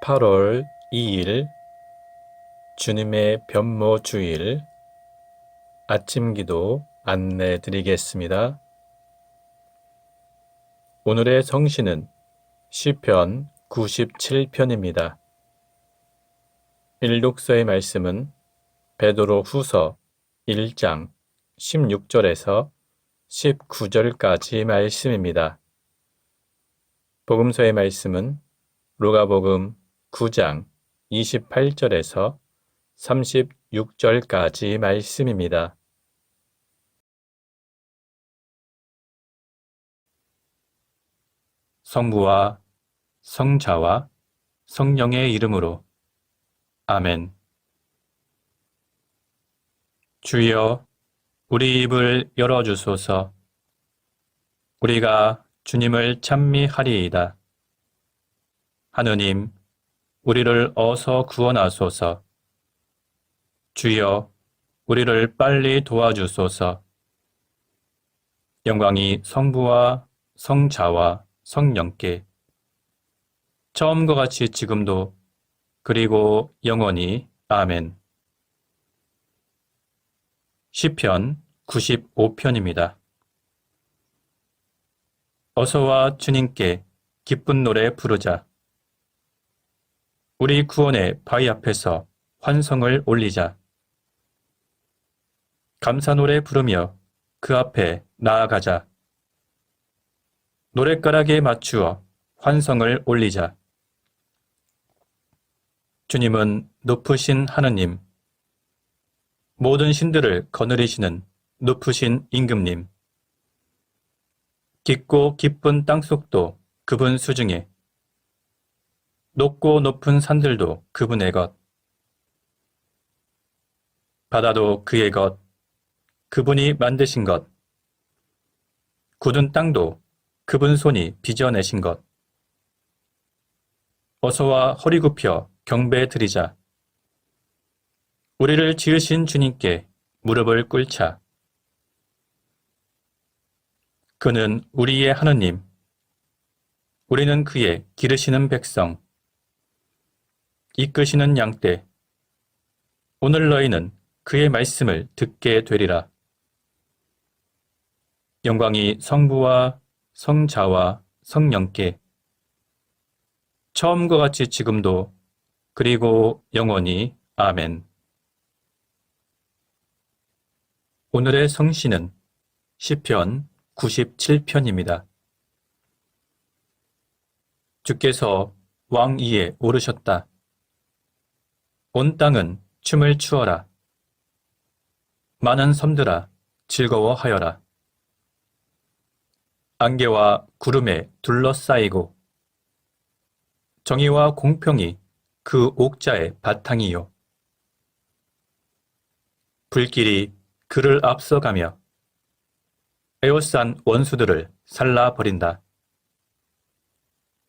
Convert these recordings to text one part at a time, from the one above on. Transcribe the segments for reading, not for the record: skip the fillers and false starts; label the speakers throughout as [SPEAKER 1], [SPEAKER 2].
[SPEAKER 1] 8월 2일 주님의 변모 주일 아침 기도 안내 드리겠습니다. 오늘의 성시는 시편 97편입니다. 일독서의 말씀은 베드로 후서 1장 16절에서 19절까지 말씀입니다. 복음서의 말씀은 루가복음 9장 28절에서 36절까지 말씀입니다. 성부와 성자와 성령의 이름으로 아멘. 주여, 우리 입을 열어주소서. 우리가 주님을 찬미하리이다. 하느님, 우리를 어서 구원하소서. 주여, 우리를 빨리 도와주소서. 영광이 성부와 성자와 성령께 처음과 같이 지금도 그리고 영원히 아멘. 시편 95편입니다. 어서와 주님께 기쁜 노래 부르자. 우리 구원의 바위 앞에서 환성을 올리자. 감사 노래 부르며 그 앞에 나아가자. 노랫가락에 맞추어 환성을 올리자. 주님은 높으신 하느님, 모든 신들을 거느리시는 높으신 임금님, 깊고 깊은 땅속도 그분 수중에, 높고 높은 산들도 그분의 것, 바다도 그의 것, 그분이 만드신 것, 굳은 땅도 그분 손이 빚어내신 것. 어서와 허리 굽혀 경배 드리자. 우리를 지으신 주님께 무릎을 꿇자. 그는 우리의 하느님, 우리는 그의 기르시는 백성, 이끄시는 양떼. 오늘 너희는 그의 말씀을 듣게 되리라. 영광이 성부와 성자와 성령께 처음과 같이 지금도 그리고 영원히 아멘. 오늘의 성시는 시편 97편입니다. 주께서 왕 위에 오르셨다. 온 땅은 춤을 추어라. 많은 섬들아 즐거워하여라. 안개와 구름에 둘러싸이고 정의와 공평이 그 옥자의 바탕이요. 불길이 그를 앞서가며 에워싼 원수들을 살라버린다.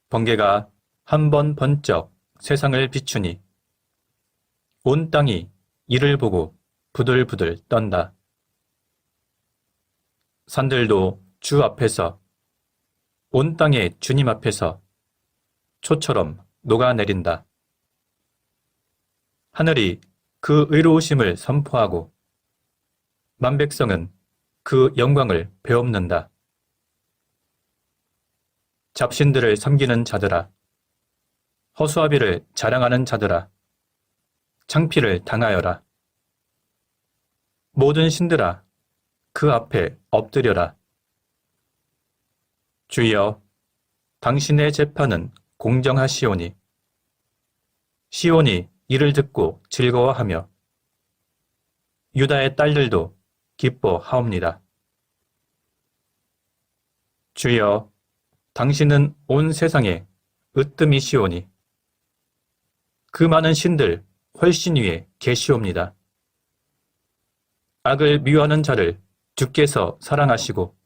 [SPEAKER 1] 번개가 한 번 번쩍 세상을 비추니 온 땅이 이를 보고 부들부들 떤다. 산들도 주 앞에서 온 땅의 주님 앞에서 초처럼 녹아내린다. 하늘이 그 의로우심을 선포하고 만백성은 그 영광을 베옵는다. 잡신들을 섬기는 자들아, 허수아비를 자랑하는 자들아, 창피를 당하여라. 모든 신들아, 그 앞에 엎드려라. 주여, 당신의 재판은 공정하시오니 시온이 이를 듣고 즐거워하며 유다의 딸들도 기뻐하옵니다. 주여, 당신은 온 세상에 으뜸이시오니 그 많은 신들 훨씬 위에 계시옵니다. 악을 미워하는 자를 주께서 사랑하시고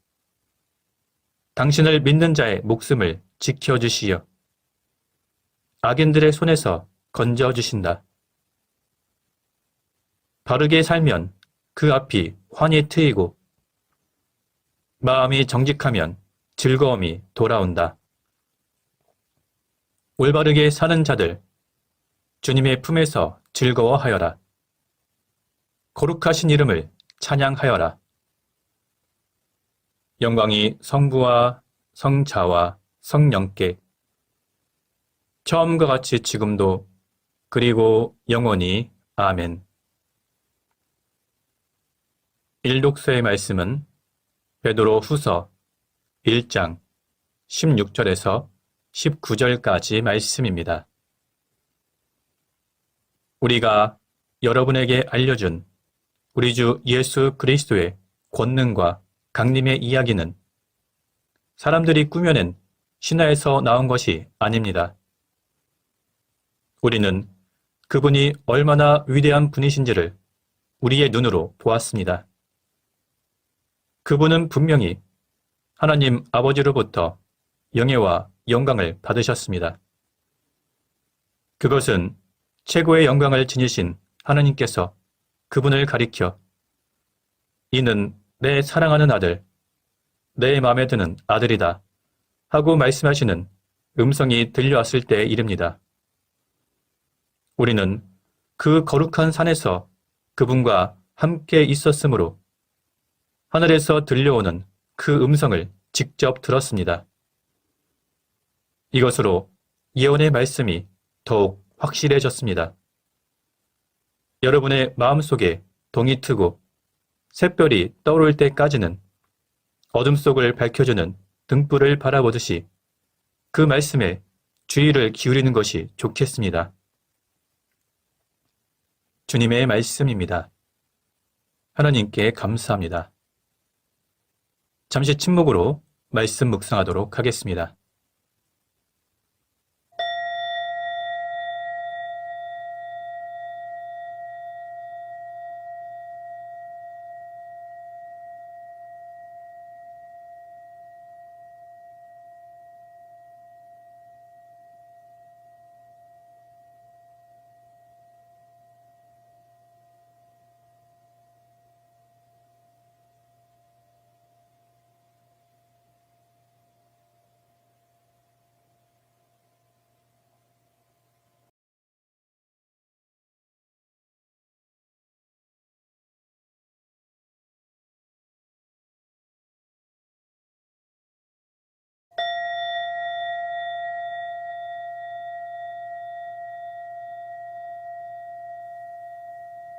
[SPEAKER 1] 당신을 믿는 자의 목숨을 지켜주시어 악인들의 손에서 건져주신다. 바르게 살면 그 앞이 환히 트이고 마음이 정직하면 즐거움이 돌아온다. 올바르게 사는 자들 주님의 품에서 즐거워하여라. 거룩하신 이름을 찬양하여라. 영광이 성부와 성자와 성령께 처음과 같이 지금도 그리고 영원히 아멘. 일독서의 말씀은 베드로 후서 1장 16절에서 19절까지 말씀입니다. 우리가 여러분에게 알려준 우리 주 예수 그리스도의 권능과 강림의 이야기는 사람들이 꾸며낸 신화에서 나온 것이 아닙니다. 우리는 그분이 얼마나 위대한 분이신지를 우리의 눈으로 보았습니다. 그분은 분명히 하나님 아버지로부터 영예와 영광을 받으셨습니다. 그것은 최고의 영광을 지니신 하나님께서 그분을 가리켜 이는 내 사랑하는 아들, 내 마음에 드는 아들이다 하고 말씀하시는 음성이 들려왔을 때의 일입니다. 우리는 그 거룩한 산에서 그분과 함께 있었으므로 하늘에서 들려오는 그 음성을 직접 들었습니다. 이것으로 예언의 말씀이 더욱 확실해졌습니다. 여러분의 마음속에 동이 트고 샛별이 떠오를 때까지는 어둠 속을 밝혀주는 등불을 바라보듯이 그 말씀에 주의를 기울이는 것이 좋겠습니다. 주님의 말씀입니다. 하나님께 감사합니다. 잠시 침묵으로 말씀 묵상하도록 하겠습니다.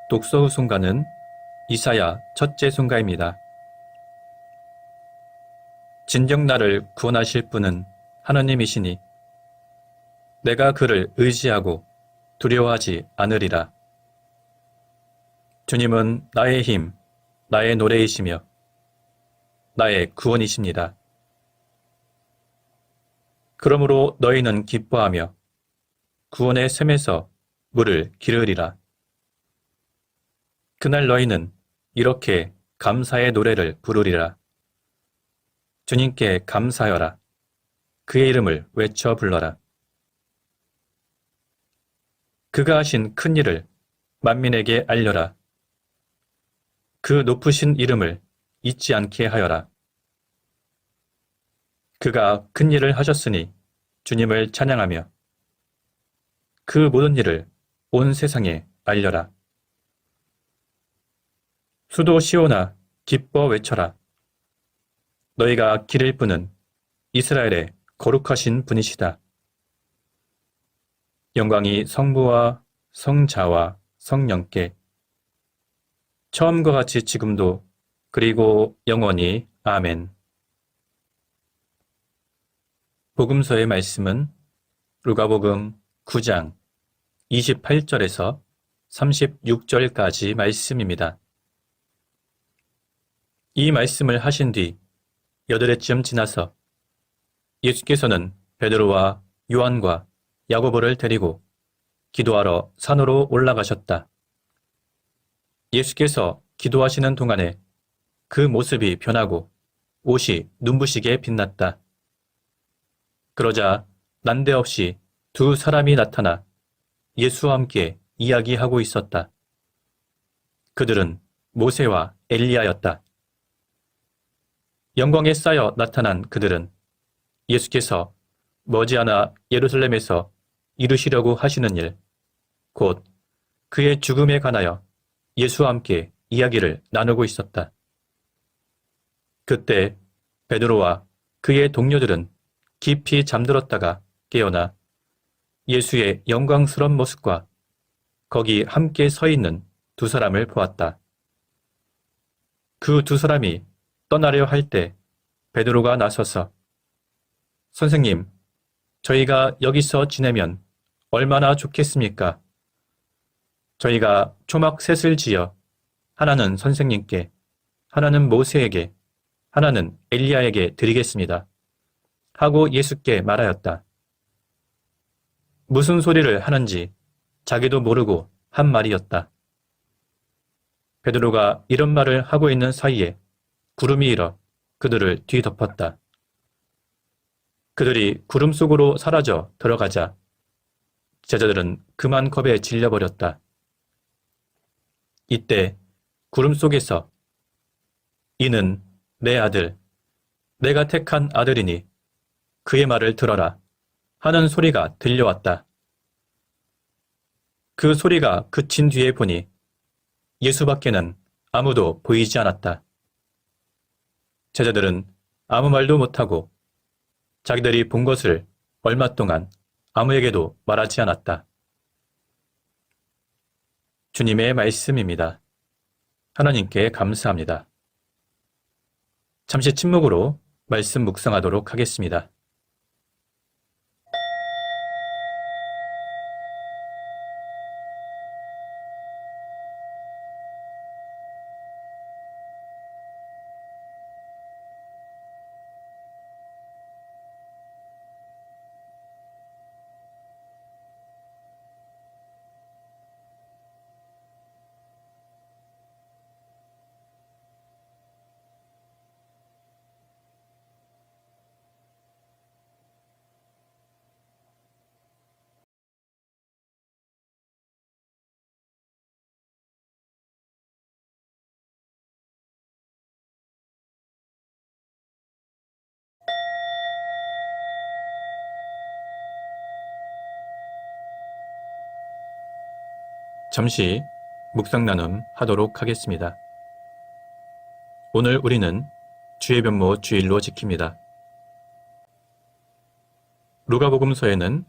[SPEAKER 1] 독서 후 순가는 이사야 첫째 순가입니다. 진정 나를 구원하실 분은 하나님이시니 내가 그를 의지하고 두려워하지 않으리라. 주님은 나의 힘, 나의 노래이시며 나의 구원이십니다. 그러므로 너희는 기뻐하며 구원의 샘에서 물을 기르리라. 그날 너희는 이렇게 감사의 노래를 부르리라. 주님께 감사하여라. 그의 이름을 외쳐 불러라. 그가 하신 큰 일을 만민에게 알려라. 그 높으신 이름을 잊지 않게 하여라. 그가 큰 일을 하셨으니 주님을 찬양하며 그 모든 일을 온 세상에 알려라. 수도 시온아 기뻐 외쳐라. 너희가 기를 분은 이스라엘의 거룩하신 분이시다. 영광이 성부와 성자와 성령께 처음과 같이 지금도 그리고 영원히 아멘. 복음서의 말씀은 루가복음 9장 28절에서 36절까지 말씀입니다. 이 말씀을 하신 뒤 8해쯤 지나서 예수께서는 베드로와 요한과 야고보를 데리고 기도하러 산으로 올라가셨다. 예수께서 기도하시는 동안에 그 모습이 변하고 옷이 눈부시게 빛났다. 그러자 난데없이 두 사람이 나타나 예수와 함께 이야기하고 있었다. 그들은 모세와 엘리야였다. 영광에 쌓여 나타난 그들은 예수께서 머지않아 예루살렘에서 이루시려고 하시는 일, 곧 그의 죽음에 관하여 예수와 함께 이야기를 나누고 있었다. 그때 베드로와 그의 동료들은 깊이 잠들었다가 깨어나 예수의 영광스러운 모습과 거기 함께 서 있는 두 사람을 보았다. 그 두 사람이 떠나려 할 때 베드로가 나서서 선생님, 저희가 여기서 지내면 얼마나 좋겠습니까? 저희가 초막 셋을 지어 하나는 선생님께, 하나는 모세에게, 하나는 엘리야에게 드리겠습니다. 하고 예수께 말하였다. 무슨 소리를 하는지 자기도 모르고 한 말이었다. 베드로가 이런 말을 하고 있는 사이에 구름이 일어 그들을 뒤덮었다. 그들이 구름 속으로 사라져 들어가자 제자들은 그만 겁에 질려버렸다. 이때 구름 속에서 이는 내 아들, 내가 택한 아들이니 그의 말을 들어라 하는 소리가 들려왔다. 그 소리가 그친 뒤에 보니 예수밖에는 아무도 보이지 않았다. 제자들은 아무 말도 못하고 자기들이 본 것을 얼마 동안 아무에게도 말하지 않았다. 주님의 말씀입니다. 하나님께 감사합니다. 잠시 침묵으로 말씀 묵상하도록 하겠습니다. 잠시 묵상 나눔 하도록 하겠습니다. 오늘 우리는 주의 변모 주일로 지킵니다. 루가복음서에는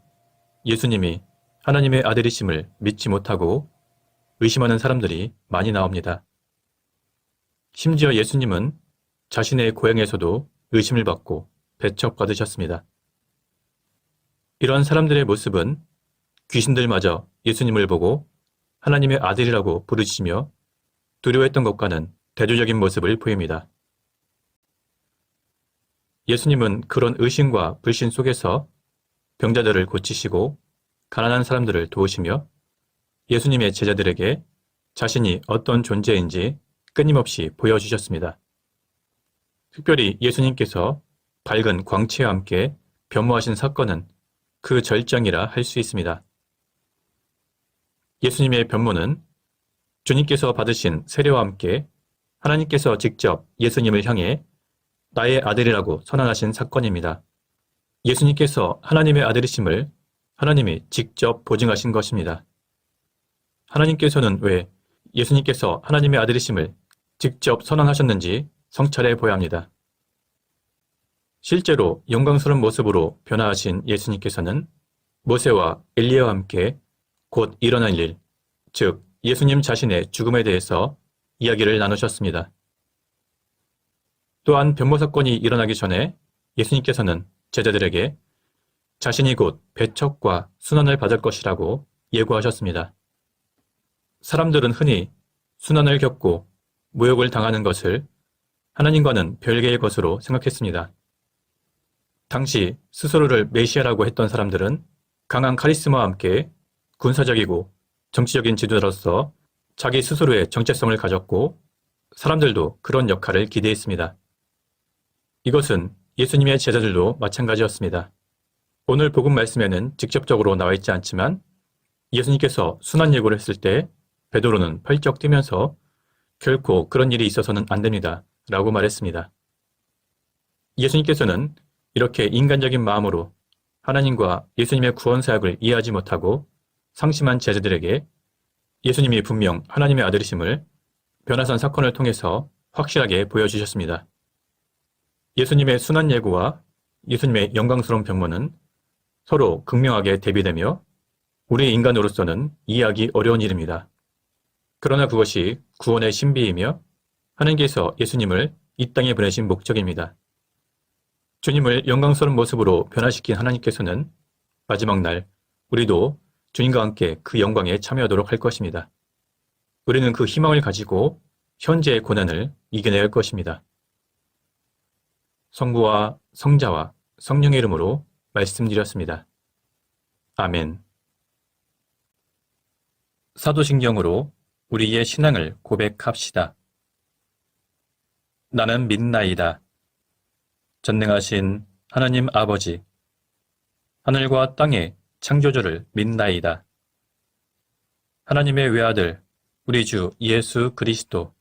[SPEAKER 1] 예수님이 하나님의 아들이심을 믿지 못하고 의심하는 사람들이 많이 나옵니다. 심지어 예수님은 자신의 고향에서도 의심을 받고 배척받으셨습니다. 이런 사람들의 모습은 귀신들마저 예수님을 보고 하나님의 아들이라고 부르시며 두려워했던 것과는 대조적인 모습을 보입니다. 예수님은 그런 의심과 불신 속에서 병자들을 고치시고 가난한 사람들을 도우시며 예수님의 제자들에게 자신이 어떤 존재인지 끊임없이 보여주셨습니다. 특별히 예수님께서 밝은 광채와 함께 변모하신 사건은 그 절정이라 할 수 있습니다. 예수님의 변모는 주님께서 받으신 세례와 함께 하나님께서 직접 예수님을 향해 나의 아들이라고 선언하신 사건입니다. 예수님께서 하나님의 아들이심을 하나님이 직접 보증하신 것입니다. 하나님께서는 왜 예수님께서 하나님의 아들이심을 직접 선언하셨는지 성찰해 보아야 합니다. 실제로 영광스러운 모습으로 변화하신 예수님께서는 모세와 엘리야와 함께 곧 일어날 일, 즉 예수님 자신의 죽음에 대해서 이야기를 나누셨습니다. 또한 변모 사건이 일어나기 전에 예수님께서는 제자들에게 자신이 곧 배척과 순환을 받을 것이라고 예고하셨습니다. 사람들은 흔히 순환을 겪고 모욕을 당하는 것을 하나님과는 별개의 것으로 생각했습니다. 당시 스스로를 메시아라고 했던 사람들은 강한 카리스마와 함께 군사적이고 정치적인 지도자로서 자기 스스로의 정체성을 가졌고 사람들도 그런 역할을 기대했습니다. 이것은 예수님의 제자들도 마찬가지였습니다. 오늘 복음 말씀에는 직접적으로 나와 있지 않지만 예수님께서 순환 예고를 했을 때 베드로는 펄쩍 뛰면서 결코 그런 일이 있어서는 안 됩니다. 라고 말했습니다. 예수님께서는 이렇게 인간적인 마음으로 하나님과 예수님의 구원 사역을 이해하지 못하고 상심한 제자들에게 예수님이 분명 하나님의 아들이심을 변화산 사건을 통해서 확실하게 보여주셨습니다. 예수님의 순한 예고와 예수님의 영광스러운 병문은 서로 극명하게 대비되며 우리 인간으로서는 이해하기 어려운 일입니다. 그러나 그것이 구원의 신비이며 하나님께서 예수님을 이 땅에 보내신 목적입니다. 주님을 영광스러운 모습으로 변화시킨 하나님께서는 마지막 날 우리도 주님과 함께 그 영광에 참여하도록 할 것입니다. 우리는 그 희망을 가지고 현재의 고난을 이겨내야 할 것입니다. 성부와 성자와 성령의 이름으로 말씀드렸습니다. 아멘. 사도신경으로 우리의 신앙을 고백합시다. 나는 믿나이다. 전능하신 하나님 아버지, 하늘과 땅의 창조주를 믿나이다. 하나님의 외아들, 우리 주 예수 그리스도,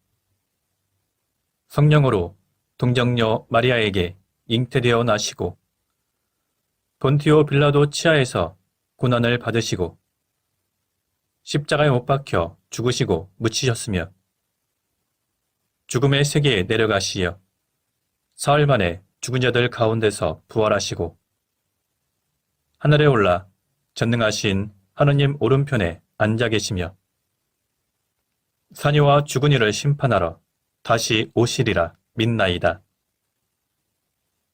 [SPEAKER 1] 성령으로 동정녀 마리아에게 잉태되어 나시고 본티오 빌라도 치하에서 고난을 받으시고 십자가에 못 박혀 죽으시고 묻히셨으며 죽음의 세계에 내려가시어 사흘 만에 죽은 자들 가운데서 부활하시고 하늘에 올라 전능하신 하느님 오른편에 앉아 계시며 사녀와 죽은 이를 심판하러 다시 오시리라 믿나이다.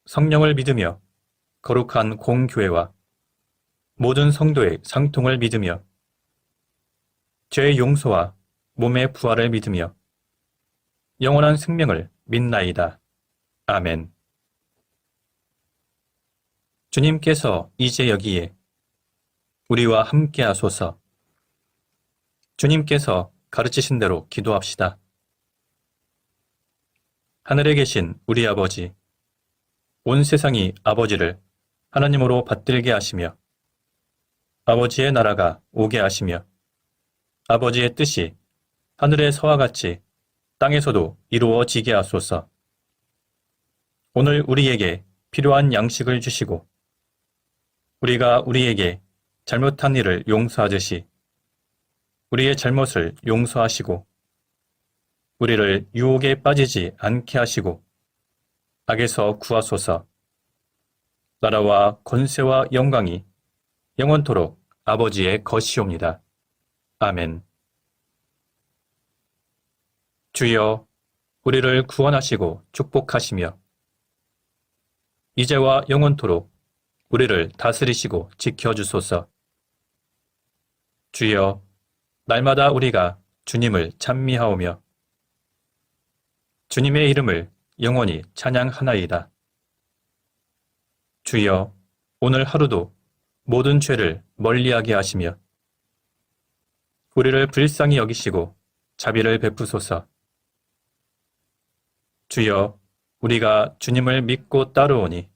[SPEAKER 1] 성령을 믿으며 거룩한 공교회와 모든 성도의 상통을 믿으며 죄의 용서와 몸의 부활을 믿으며 영원한 생명을 믿나이다. 아멘. 주님께서 이제 여기에 우리와 함께 하소서. 주님께서 가르치신 대로 기도합시다. 하늘에 계신 우리 아버지, 온 세상이 아버지를 하나님으로 받들게 하시며 아버지의 나라가 오게 하시며 아버지의 뜻이 하늘에서와 같이 땅에서도 이루어지게 하소서. 오늘 우리에게 필요한 양식을 주시고 우리가 우리에게 잘못한 일을 용서하듯이 우리의 잘못을 용서하시고 우리를 유혹에 빠지지 않게 하시고 악에서 구하소서. 나라와 권세와 영광이 영원토록 아버지의 것이옵니다. 아멘. 주여, 우리를 구원하시고 축복하시며 이제와 영원토록 우리를 다스리시고 지켜주소서. 주여, 날마다 우리가 주님을 찬미하오며 주님의 이름을 영원히 찬양하나이다. 주여, 오늘 하루도 모든 죄를 멀리하게 하시며 우리를 불쌍히 여기시고 자비를 베푸소서. 주여, 우리가 주님을 믿고 따르오니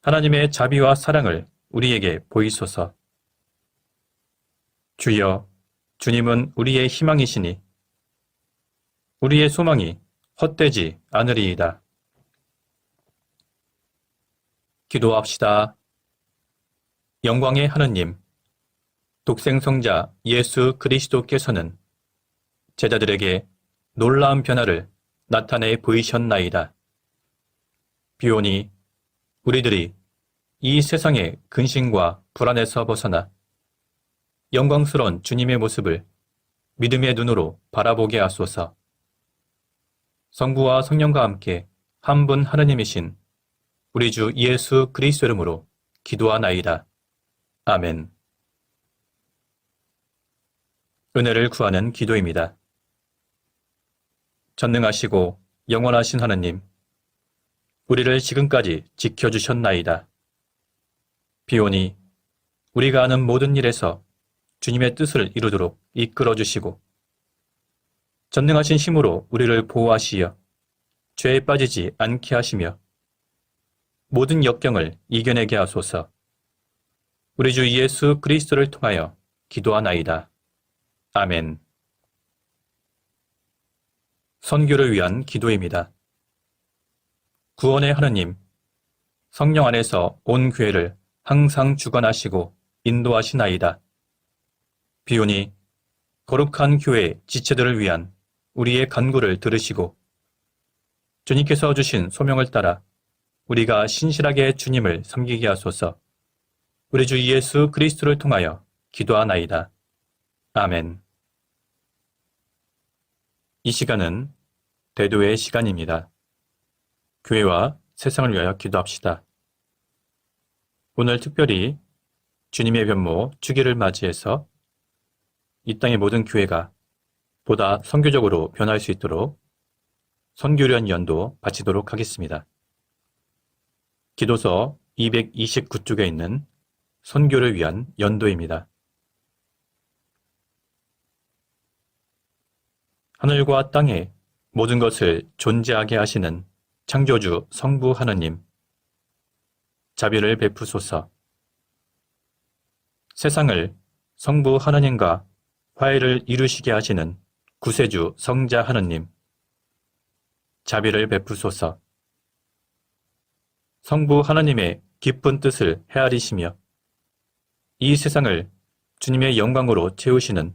[SPEAKER 1] 하나님의 자비와 사랑을 우리에게 보이소서. 주여, 주님은 우리의 희망이시니 우리의 소망이 헛되지 않으리이다. 기도합시다. 영광의 하느님, 독생성자 예수 그리스도께서는 제자들에게 놀라운 변화를 나타내 보이셨나이다. 비오니 우리들이 이 세상의 근심과 불안에서 벗어나 영광스러운 주님의 모습을 믿음의 눈으로 바라보게 하소서. 성부와 성령과 함께 한 분 하느님이신 우리 주 예수 그리스도 이름으로 기도하나이다. 아멘. 은혜를 구하는 기도입니다. 전능하시고 영원하신 하느님, 우리를 지금까지 지켜주셨나이다. 비오니 우리가 하는 모든 일에서 주님의 뜻을 이루도록 이끌어주시고 전능하신 힘으로 우리를 보호하시어 죄에 빠지지 않게 하시며 모든 역경을 이겨내게 하소서. 우리 주 예수 그리스도를 통하여 기도하나이다. 아멘. 선교를 위한 기도입니다. 구원의 하느님, 성령 안에서 온 교회를 항상 주관하시고 인도하시나이다. 비오니 거룩한 교회 지체들을 위한 우리의 간구를 들으시고 주님께서 주신 소명을 따라 우리가 신실하게 주님을 섬기게 하소서. 우리 주 예수 그리스도를 통하여 기도하나이다. 아멘. 이 시간은 대도의 시간입니다. 교회와 세상을 위하여 기도합시다. 오늘 특별히 주님의 변모 주기를 맞이해서 이 땅의 모든 교회가 보다 선교적으로 변할 수 있도록 선교련 연도 바치도록 하겠습니다. 기도서 229쪽에 있는 선교를 위한 연도입니다. 하늘과 땅에 모든 것을 존재하게 하시는 창조주 성부 하느님, 자비를 베푸소서. 세상을 성부 하느님과 화해를 이루시게 하시는 구세주 성자 하느님, 자비를 베푸소서. 성부 하느님의 깊은 뜻을 헤아리시며 이 세상을 주님의 영광으로 채우시는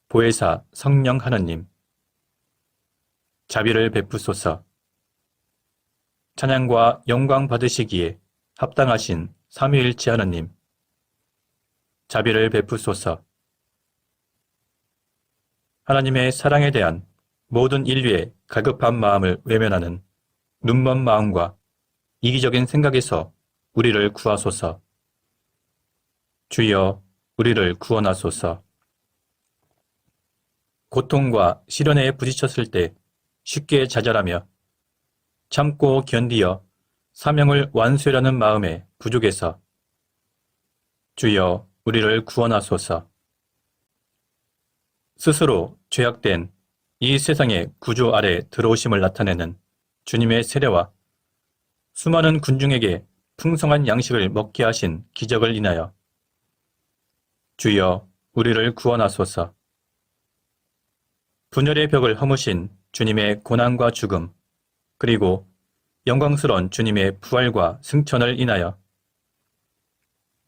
[SPEAKER 1] 보혜사 성령 하느님, 자비를 베푸소서. 찬양과 영광 받으시기에 합당하신 삼위일체 하느님, 자비를 베푸소서. 하나님의 사랑에 대한 모든 인류의 갈급한 마음을 외면하는 눈먼 마음과 이기적인 생각에서 우리를 구하소서. 주여, 우리를 구원하소서. 고통과 시련에 부딪혔을 때 쉽게 좌절하며 참고 견디어 사명을 완수하려는 마음에 부족해서 주여, 우리를 구원하소서. 스스로 죄악된 이 세상의 구조 아래 들어오심을 나타내는 주님의 세례와 수많은 군중에게 풍성한 양식을 먹게 하신 기적을 인하여 주여, 우리를 구원하소서. 분열의 벽을 허무신 주님의 고난과 죽음, 그리고 영광스러운 주님의 부활과 승천을 인하여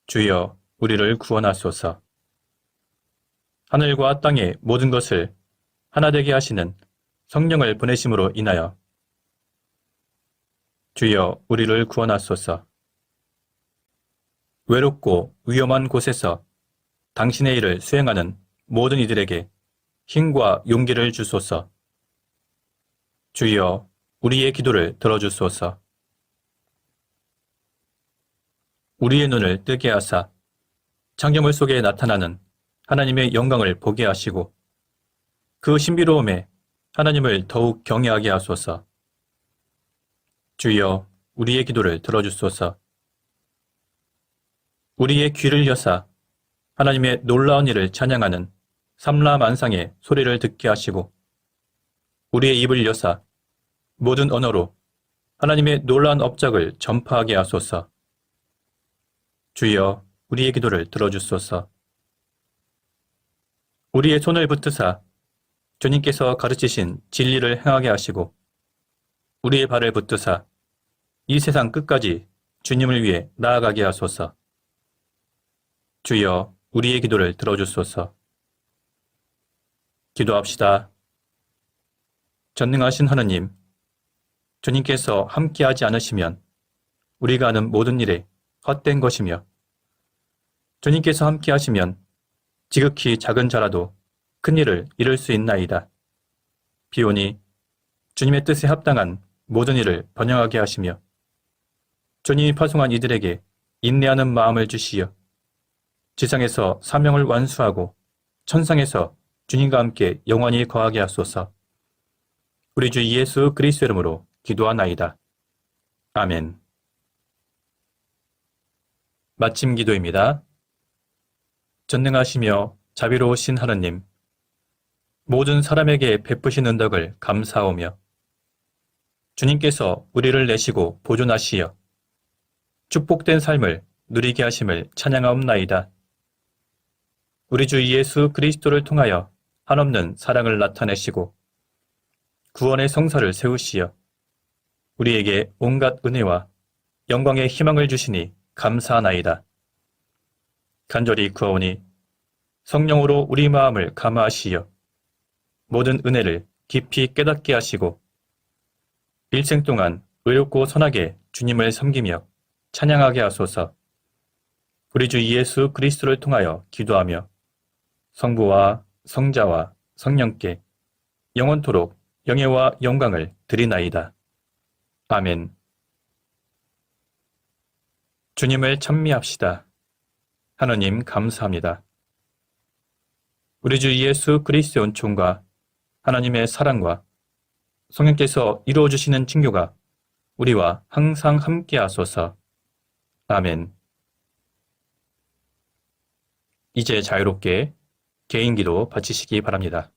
[SPEAKER 1] 주여, 우리를 구원하소서. 하늘과 땅의 모든 것을 하나 되게 하시는 성령을 보내심으로 인하여 주여, 우리를 구원하소서. 외롭고 위험한 곳에서 당신의 일을 수행하는 모든 이들에게 힘과 용기를 주소서. 주여, 우리의 기도를 들어주소서. 우리의 눈을 뜨게 하사 창조물 속에 나타나는 하나님의 영광을 보게 하시고 그 신비로움에 하나님을 더욱 경외하게 하소서. 주여, 우리의 기도를 들어주소서. 우리의 귀를 여사 하나님의 놀라운 일을 찬양하는 삼라만상의 소리를 듣게 하시고 우리의 입을 여사 모든 언어로 하나님의 놀라운 업적을 전파하게 하소서. 주여, 우리의 기도를 들어주소서. 우리의 손을 붙드사 주님께서 가르치신 진리를 행하게 하시고 우리의 발을 붙드사 이 세상 끝까지 주님을 위해 나아가게 하소서. 주여, 우리의 기도를 들어주소서. 기도합시다. 전능하신 하느님, 주님께서 함께하지 않으시면 우리가 하는 모든 일에 헛된 것이며 주님께서 함께하시면 지극히 작은 자라도 큰 일을 이룰 수 있나이다. 비오니 주님의 뜻에 합당한 모든 일을 번영하게 하시며 주님이 파송한 이들에게 인내하는 마음을 주시어 지상에서 사명을 완수하고 천상에서 주님과 함께 영원히 거하게 하소서. 우리 주 예수 그리스도 이름으로 기도하나이다. 아멘. 마침 기도입니다. 전능하시며 자비로우신 하느님, 모든 사람에게 베푸신 은덕을 감사하오며 주님께서 우리를 내시고 보존하시어 축복된 삶을 누리게 하심을 찬양하옵나이다. 우리 주 예수 그리스도를 통하여 한없는 사랑을 나타내시고 구원의 성사를 세우시어 우리에게 온갖 은혜와 영광의 희망을 주시니 감사하나이다. 간절히 구하오니 성령으로 우리 마음을 감화하시어 모든 은혜를 깊이 깨닫게 하시고 일생 동안 의롭고 선하게 주님을 섬기며 찬양하게 하소서. 우리 주 예수 그리스도를 통하여 기도하며 성부와 성자와 성령께 영원토록 영예와 영광을 드리나이다. 아멘. 주님을 찬미합시다. 하나님 감사합니다. 우리 주 예수 그리스도의 은총과 하나님의 사랑과 성령께서 이루어주시는 징교가 우리와 항상 함께 하소서. 아멘. 이제 자유롭게 개인기도 바치시기 바랍니다.